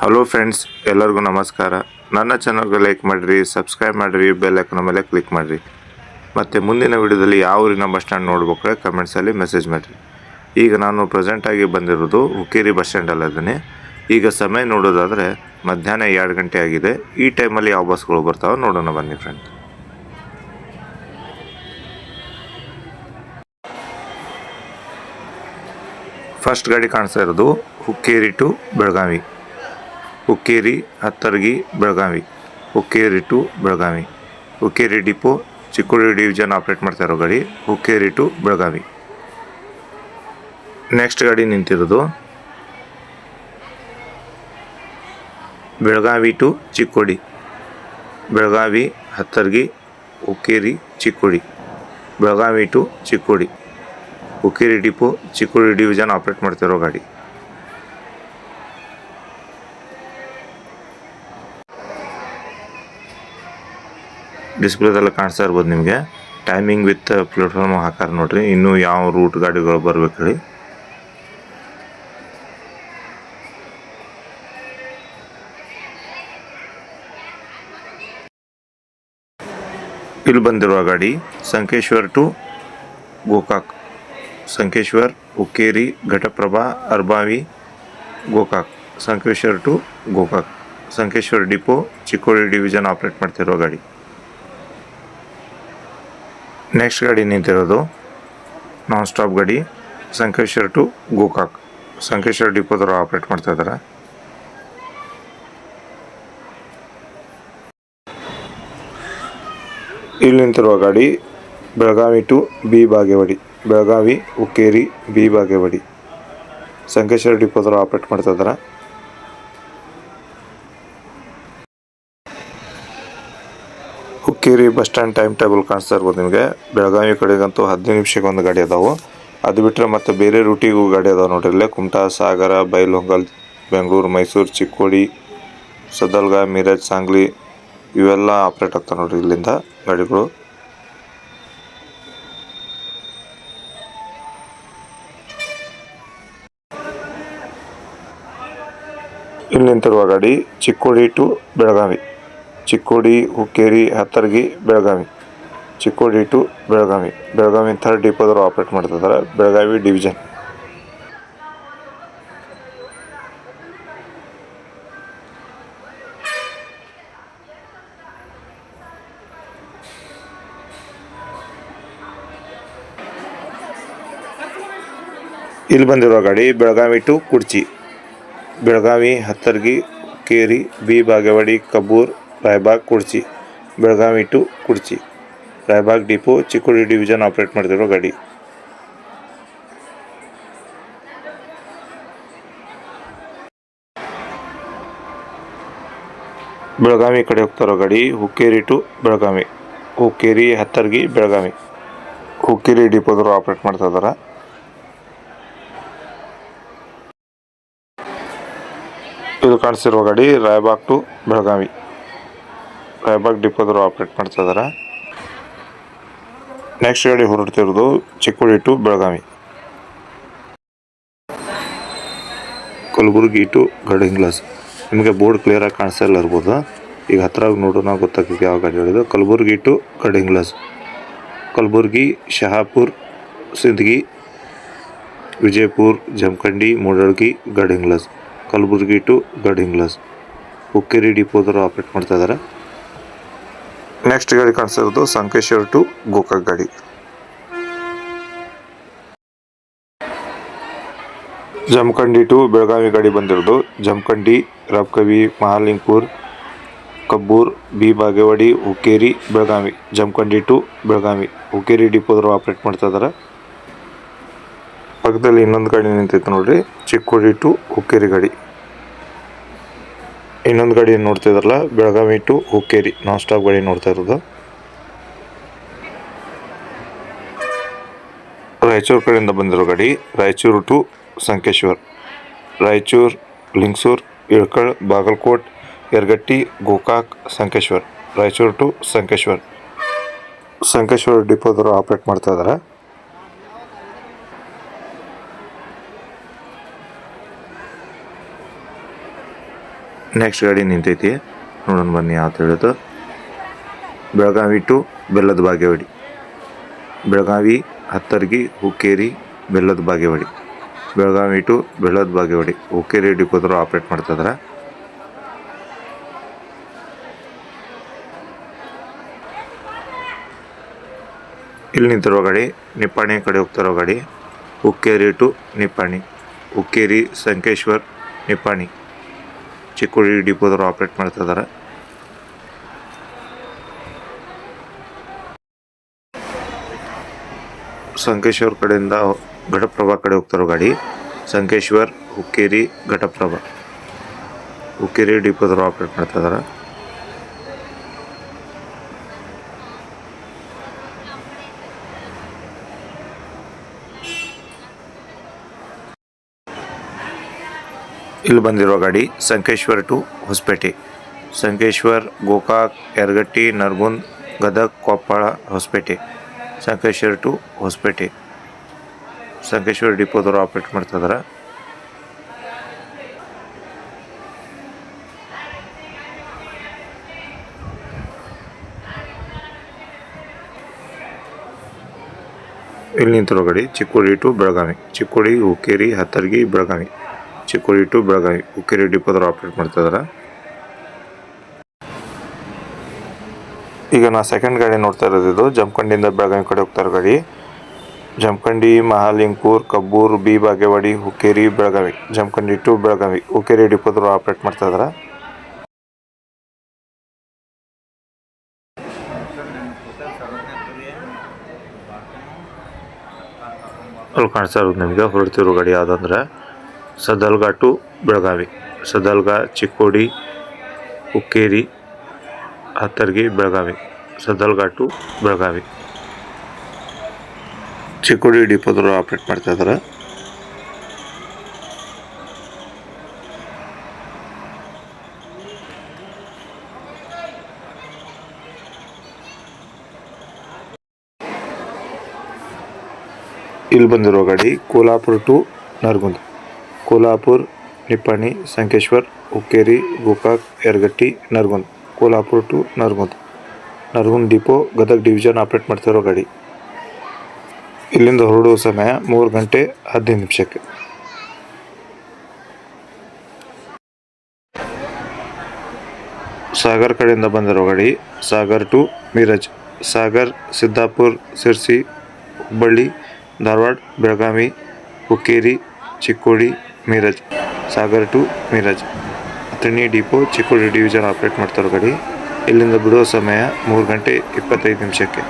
Hello friends, ಎಲ್ಲರಿಗೂ ನಮಸ್ಕಾರ. ನನ್ನ ಚಾನಲ್ಗೆ ಲೈಕ್ ಮಾಡಿರಿ, ಸಬ್ಸ್ಕ್ರೈಬ್ ಮಾಡಿರಿ, ಬೆಲ್ ಐಕಾನ್ ಮೇಲೆ ಕ್ಲಿಕ್ ಮಾಡಿರಿ. ಮತ್ತು ಮುಂದಿನ ವಿಡಿಯೋದಲ್ಲಿ ಯಾವ ಊರಿನ ಬಸ್ ಸ್ಟ್ಯಾಂಡ್ ನೋಡ್ಬೇಕಾದ್ರೆ ಕಮೆಂಟ್ಸಲ್ಲಿ ಮೆಸೇಜ್ ಮಾಡಿರಿ. ಈಗ ನಾನು ಪ್ರೆಸೆಂಟಾಗಿ ಬಂದಿರೋದು ಹುಕ್ಕೇರಿ ಬಸ್ ಸ್ಟ್ಯಾಂಡಲ್ಲಿದ್ದೀನಿ. ಈಗ ಸಮಯ ನೋಡೋದಾದರೆ ಮಧ್ಯಾಹ್ನ 2 ಗಂಟೆ ಆಗಿದೆ. ಈ ಟೈಮಲ್ಲಿ ಯಾವ ಬಸ್ಗಳು ಬರ್ತಾವೆ ನೋಡೋಣ ಬನ್ನಿ ಫ್ರೆಂಡ್ಸ್. ಫಸ್ಟ್ ಗಾಡಿ ಕಾಣಿಸ್ತಾ ಇರೋದು Hukkeri to Belagavi, Hukkeri Hattargi Belagavi, Hukkeri to Belagavi, Hukkeri depot Chikkodi division operate ಮಾಡ್ತಾ ಇರೋ ಗಾಡಿ ಹುಕ್ಕೇರಿ ಟು ಬೆಳಗಾವಿ. ನೆಕ್ಸ್ಟ್ ಗಾಡಿ ನಿಂತಿರೋದು Belagavi to Chikkodi, Belagavi Hattargi Hukkeri Chikkodi, Belagavi to Chikkodi, Hukkeri depot Chikkodi division operate ಮಾಡ್ತಾ ಇರೋ ಗಾಡಿ. ಡಿಸ್ಪ್ಲೇದೆಲ್ಲ ಕಾಣಿಸ್ತಾ ಇರ್ಬೋದು ನಿಮಗೆ. ಟೈಮಿಂಗ್ ವಿತ್ ಪ್ಲಾಟ್ಫಾರ್ಮ್ ಹಾಕಾರ ನೋಡ್ರಿ. ಇನ್ನೂ ಯಾವ ರೂಟ್ ಗಾಡಿಗಳು ಬರ್ಬೇಕು ಹೇಳಿ. ಇಲ್ಲಿ ಬಂದಿರುವ ಗಾಡಿ Sankeshwar to Gokak, Sankeshwar Hukkeri Ghataprabha Arbhavi Gokak, Sankeshwar to Gokak, Sankeshwar depot Chikkodi division operate ಮಾಡ್ತಿರೋ ಗಾಡಿ. ನೆಕ್ಸ್ಟ್ ಗಾಡಿ ನಿಂತಿರೋದು ನಾನ್ ಸ್ಟಾಪ್ ಗಾಡಿ ಸಂಕೇಶ್ವರ್ ಟು ಗೋಕಾಕ್, ಸಂಕೇಶ್ವರ್ ಡಿಪೋದವರು ಆಪ್ರೇಟ್ ಮಾಡ್ತಾ ಇದ್ದಾರೆ. ಇಲ್ಲಿ ನಿಂತಿರುವ ಗಾಡಿ Belagavi to B Bagewadi, Belagavi Hukkeri B Bagewadi, Sankeshwar ಡಿಪೋದವರು ಆಪ್ರೇಟ್ ಮಾಡ್ತಾ ಇದ್ದಾರೆ. Hukkeri bus stand time table ಕಾಣಿಸ್ತಾ ಇರ್ಬೋದು ನಿಮಗೆ. ಬೆಳಗಾವಿ ಕಡೆಗಂತೂ 15 ನಿಮಿಷಕ್ಕೆ ಒಂದು ಗಾಡಿ ಅದಾವೆ. ಅದು ಬಿಟ್ಟರೆ ಮತ್ತು ಬೇರೆ ರೂಟಿಗೂ ಗಾಡಿ ಅದಾವೆ ನೋಡ್ರಿ. ಇಲ್ಲೇ ಕುಮಟಾ, ಸಾಗರ, ಬೈಲಹೊಂಗಲ್, ಬೆಂಗಳೂರು, ಮೈಸೂರು, ಚಿಕ್ಕೋಡಿ, ಸದಲ್ಗ, ಮೀರಜ್, ಸಾಂಗ್ಲಿ ಇವೆಲ್ಲ ಆಪ್ರೇಟ್ ಆಗ್ತಾವೆ ನೋಡ್ರಿ ಇಲ್ಲಿಂದ ಗಾಡಿಗಳು. ಇಲ್ಲಿ ನಿಂತಿರುವ ಗಾಡಿ Chikkodi to Belagavi, Chikkodi Hukkeri Hattargi Belagavi, Chikkodi to Belagavi, Belagavi third ಡಿಪೋದವರು ಆಪ್ರೇಟ್ ಮಾಡ್ತಿದ್ದಾರೆ ಬೆಳಗಾವಿ ಡಿವಿಷನ್. ಇಲ್ಲಿ ಬಂದಿರೋ ಗಾಡಿ Belagavi to Kudchi, Belagavi Hattargi Hukkeri B Bagewadi Kabbur Raybag Kudchi, Belagavi to Kudchi, Raybag depot Chikkodi division operate ಮಾಡ್ತಿರೋ ಗಾಡಿ. ಬೆಳಗಾವಿ ಕಡೆ ಹೋಗ್ತಾರೋ ಗಾಡಿ ಹುಕ್ಕೇರಿ ಟು ಬೆಳಗಾವಿ, ಹುಕ್ಕೇರಿ ಹತ್ತರ್ಗಿ ಬೆಳಗಾವಿ, ಹುಕ್ಕೇರಿ ಡಿಪೋದವರು ಆಪ್ರೇಟ್ ಮಾಡ್ತಾ ಇದ್ದಾರೆ. ಇದು ಕಾಣಿಸ್ತಿರುವ ಗಾಡಿ ರಾಯಬಾಗ್ ಟು ಬೆಳಗಾವಿ, ರಾಯಬಾಗ್ ಡಿಪೋದವರು ಆಪ್ರೇಟ್ ಮಾಡ್ತಾ ಇದ್ದಾರೆ. ನೆಕ್ಸ್ಟ್ ಗಾಡಿ ಹೊರಡ್ತಿರೋದು ಚಿಕ್ಕೋಡಿ ಟು ಬೆಳಗಾವಿ, ಕಲಬುರ್ಗಿ ಟು ಗಡಿಂಗ್ಲಾಸ್. ನಿಮಗೆ ಬೋರ್ಡ್ ಕ್ಲಿಯರಾಗಿ ಕಾಣಿಸ್ತಾ ಇಲ್ಲ ಇರ್ಬೋದು. ಈಗ ಹತ್ರ ನೋಡೋಣ ಗೊತ್ತಾಗ್ತದೆ ಯಾವ ಗಾಡಿ ಹೇಳಿದ್ರು. ಕಲಬುರ್ಗಿ ಟು ಗಡಿಂಗ್ಲಾಸ್, ಕಲಬುರ್ಗಿ, ಶಹಾಪುರ್, ಸಿಂದಗಿ, ವಿಜಯಪುರ್, ಜಮಖಂಡಿ, ಮೂಡಲ್ಗಿ, ಗಡಿಂಗ್ಲಾಸ್, ಕಲಬುರ್ಗಿ ಟು ಗಡಿಂಗ್ಲಾಸ್, ಹುಕ್ಕೇರಿ ಡಿಪೋದವರು ಆಪ್ರೇಟ್ ಮಾಡ್ತಾ ಇದ್ದಾರೆ. ನೆಕ್ಸ್ಟ್ ಗಾಡಿ ಕಾಣಿಸ್ತಾ ಇರೋದು ಸಂಕೇಶ್ವರ್ ಟು ಗೋಕಾಕ್ ಗಾಡಿ. ಜಮಖಂಡಿ ಟು ಬೆಳಗಾವಿ ಗಾಡಿ ಬಂದಿರೋದು ಜಮಖಂಡಿ, ರಬಕವಿ, ಮಹಾಲಿಂಗಪುರ್, ಕಬ್ಬೂರ್, ಬಿ ಬಾಗೇವಾಡಿ, ಹುಕ್ಕೇರಿ, ಬೆಳಗಾವಿ, ಜಮಖಂಡಿ ಟು ಬೆಳಗಾವಿ, ಹುಕ್ಕೇರಿ ಡಿಪೋದವರು ಆಪ್ರೇಟ್ ಮಾಡ್ತಾ ಇದ್ದಾರೆ. ಪಕ್ಕದಲ್ಲಿ ಇನ್ನೊಂದು ಗಾಡಿ ನಿಂತೈತೆ ನೋಡ್ರಿ, ಚಿಕ್ಕೋಡಿ ಟು ಹುಕ್ಕೇರಿ ಗಾಡಿ. ಇನ್ನೊಂದು ಗಾಡಿ ನೋಡ್ತಾ ಇದ್ರಲ್ಲ Belagavi to Hukkeri non stop ಗಾಡಿ ನೋಡ್ತಾ ಇರೋದು. ರಾಯಚೂರು ಕಡೆಯಿಂದ ಬಂದಿರೋ ಗಾಡಿ ರಾಯಚೂರು ಟು ಸಂಕೇಶ್ವರ್, ರಾಯಚೂರು, ಲಿಂಗಸೂರ್, ಇಳಕಲ್, ಬಾಗಲಕೋಟ್, ಯರಗಟ್ಟಿ, ಗೋಕಾಕ್, ಸಂಕೇಶ್ವರ್, ರಾಯಚೂರು ಟು ಸಂಕೇಶ್ವರ್, ಸಂಕೇಶ್ವರ್ ಡಿಪೋದವರು ಆಪ್ರೇಟ್ ಮಾಡ್ತಾ ಇದ್ದಾರೆ. ನೆಕ್ಸ್ಟ್ ಗಾಡಿ ನಿಂತೈತಿ, ನೋಡೋಣ ಬನ್ನಿ ಯಾವ್ದು ಹೇಳೋದು. ಬೆಳಗಾವಿ ಟು ಬೆಲ್ಲದ ಬಾಗೇವಾಡಿ, ಬೆಳಗಾವಿ ಹತ್ತರ್ಗಿ ಹುಕ್ಕೇರಿ ಬೆಲ್ಲದ ಬಾಗೇವಾಡಿ, ಬೆಳಗಾವಿ ಟು ಬೆಲ್ಲದ ಬಾಗೇವಾಡಿ ಹುಕ್ಕೇರಿ ಡಿಪೋದವರು ಆಪ್ರೇಟ್ ಮಾಡ್ತಿದ್ದಾರೆ. ಇಲ್ಲಿ ನಿಂತಿರೋ ಗಾಡಿ ನಿಪ್ಪಾಣಿ ಕಡೆ ಹೋಗ್ತಿರೋ ಗಾಡಿ, ಹುಕ್ಕೇರಿ ಟು ನಿಪ್ಪಾಣಿ, ಹುಕ್ಕೇರಿ ಸಂಕೇಶ್ವರ್ ನಿಪ್ಪಾಣಿ ಚಿಕ್ಕೋಡಿ ಡಿಪೋದವರು ಆಪ್ರೇಟ್ ಮಾಡ್ತಿದ್ದಾರೆ. ಸಂಕೇಶ್ವರ್ ಕಡೆಯಿಂದ ಘಟಪ್ರಭಾ ಕಡೆ ಹೋಗ್ತಿರೋ ಗಾಡಿ, ಸಂಕೇಶ್ವರ್ ಹುಕ್ಕೇರಿ ಘಟಪ್ರಭಾ ಹುಕ್ಕೇರಿ ಡಿಪೋದವರು ಆಪ್ರೇಟ್ ಮಾಡ್ತಿದ್ದಾರೆ. ಇಲ್ಲಿ ಬಂದಿರೋ ಗಾಡಿ ಸಂಕೇಶ್ವರ್ ಟು ಹೊಸಪೇಟೆ, ಸಂಕೇಶ್ವರ್ ಗೋಕಾಕ್ ಯರಗಟ್ಟಿ ನರಗುಂದ್ ಗದಗ್ ಕೊಪ್ಪಳ ಹೊಸಪೇಟೆ, ಸಂಕೇಶ್ವರ್ ಟು ಹೊಸಪೇಟೆ ಸಂಕೇಶ್ವರ್ ಡಿಪೋದವರು ಆಪ್ರೇಟ್ ಮಾಡ್ತಿದ್ದಾರೆ. ಇಲ್ಲಿ ನಿಂತಿರೋ ಗಾಡಿ ಚಿಕ್ಕೋಡಿ ಟು ಬೆಳಗಾವಿ, ಚಿಕ್ಕೋಡಿ ಹುಕ್ಕೇರಿ ಹತ್ತರ್ಗಿ ಬೆಳಗಾವಿ, ಚಿಕ್ಕೋಡಿ ಟು ಬೆಳಗಾವಿ ಹುಕ್ಕೇರಿ ಡಿಪೋದವರು ಆಪ್ರೇಟ್ ಮಾಡ್ತಿದ್ದಾರೆ. ಈಗ ನಾ ಸೆಕೆಂಡ್ ಗಾಡಿ ನೋಡ್ತಾ ಇರೋದು ಇದು ಜಮಖಂಡಿಯಿಂದ ಬೆಳಗಾವಿ ಕಡೆ ಹೋಗ್ತಾರೋ ಗಾಡಿ, ಜಮಖಂಡಿ ಮಹಾಲಿಂಗಪುರ್ ಕಬ್ಬೂರ್ ಬಿ ಬಾಗೇವಾಡಿ ಹುಕ್ಕೇರಿ ಬೆಳಗಾವಿ, ಜಮಖಂಡಿ ಟು ಬೆಳಗಾವಿ ಹುಕ್ಕೇರಿ ಡಿಪೋದವರು ಆಪ್ರೇಟ್ ಮಾಡ್ತಾ ಇದ್ದಾರೆ. ಅಲ್ಲಿ ಕಾಣಿಸ್ತಾ ಇರೋದು ನಿಮಗೆ ಹೊರಡ್ತಿರೋ ಗಾಡಿ ಯಾವುದಂದ್ರೆ ಸದಲ್ಗಾ ಟು ಬೆಳಗಾವಿ, ಸದಲ್ಗಾ ಚಿಕ್ಕೋಡಿ ಹುಕ್ಕೇರಿ ಹತ್ತರ್ಗಿ ಬೆಳಗಾವಿ, ಸದಲ್ಗಾ ಟು ಬೆಳಗಾವಿ ಚಿಕ್ಕೋಡಿ ಡಿಪೋದವರು ಆಪ್ರೇಟ್ ಮಾಡ್ತಾ ಇದ್ದಾರೆ. ಇಲ್ಲಿ ಬಂದಿರೋ ಗಾಡಿ Kolhapur to Naragund, Kolhapur Nippani Sankeshwar Hukkeri Gokak Yaragatti Naragund, Kolhapur to Naragund depot Gadag division operate ಮಾಡ್ತಿರೋ ಗಾಡಿ. ಇಲ್ಲಿಂದ ಹೊರಡುವ ಸಮಯ 3 ಗಂಟೆ 15 ನಿಮಿಷಕ್ಕೆ. ಸಾಗರ್ ಕಡೆಯಿಂದ ಬಂದಿರೋ ಗಾಡಿ Sagar to Miraj, Sagar Siddapur Sirsi Hubballi Dharwad Belagavi Hukkeri Chikkodi Miraj, Sagar to Miraj Athani depot Chikkodi division operate ಮಾಡ್ತಿರೋ ಗಾಡಿ. ಇಲ್ಲಿಂದ ಬಿಡುವ ಸಮಯ 3 ಗಂಟೆ 25 ನಿಮಿಷಕ್ಕೆ.